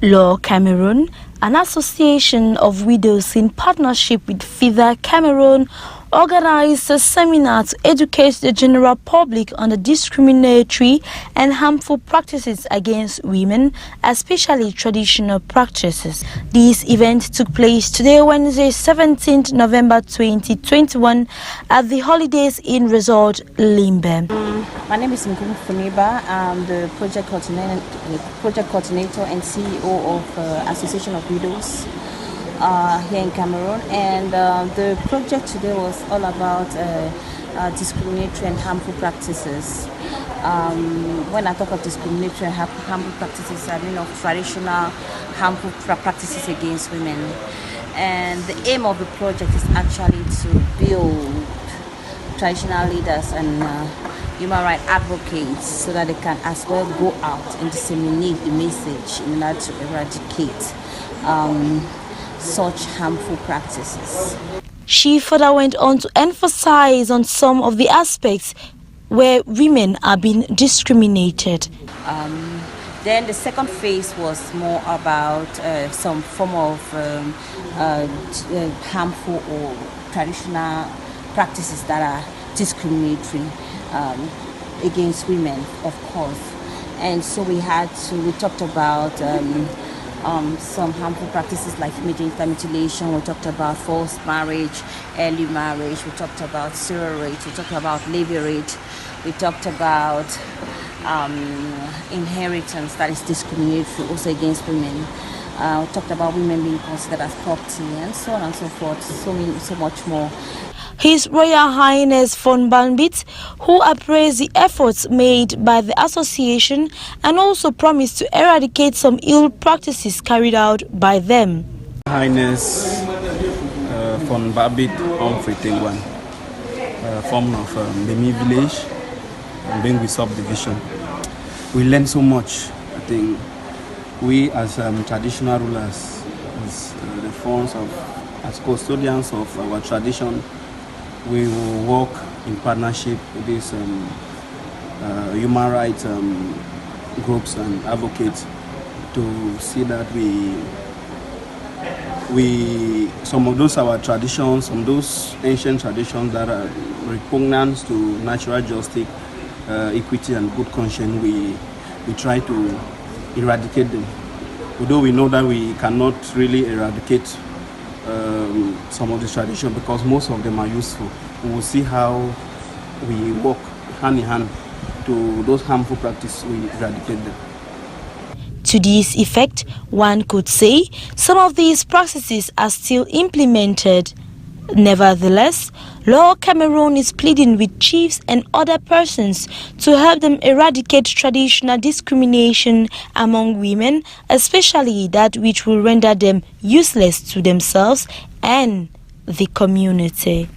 LAW Cameroon, an association of widows in partnership with FIDA Cameroon, organized a seminar to educate the general public on the discriminatory and harmful practices against women, especially traditional practices. This event took place today, Wednesday, 17th November 2021, at the Holidays Inn Resort, Limbe. My name is Limbe. I'm the project coordinator and CEO of Association of Widows here in Cameroon, and the project today was all about discriminatory and harmful practices. When I talk of discriminatory and harmful practices, I mean of traditional harmful practices against women. And the aim of the project is actually to build traditional leaders and human rights advocates so that they can as well go out and disseminate the message in order to eradicate such harmful practices. She further went on to emphasize on some of the aspects where women are being discriminated. Then the second phase was more about some form of harmful or traditional practices that are discriminatory against women, of course. And so we talked about some harmful practices like genital mutilation. We talked about forced marriage, early marriage. We talked about surrogate. We talked about levirate. We talked about inheritance that is discriminatory also against women. We talked about women being considered as property and so on and so forth, so much more. His Royal Highness von Banbit, who appraised the efforts made by the association and also promised to eradicate some ill practices carried out by them. Highness von Banbit Omfritingwan, former of Limbe village, Limbe subdivision. We learned so much. I think we as traditional rulers, as the forms of, as custodians of our tradition, we will work in partnership with these human rights groups and advocates to see that some of those our traditions, some of those ancient traditions that are repugnant to natural justice, equity and good conscience, we try to eradicate them. Although we know that we cannot really eradicate some of the tradition because most of them are useful. We will see how we work hand in hand to those harmful practices, we eradicate them. To this effect, one could say some of these practices are still implemented. Nevertheless, LAW Cameroon is pleading with chiefs and other persons to help them eradicate traditional discrimination among women, especially that which will render them useless to themselves and the community.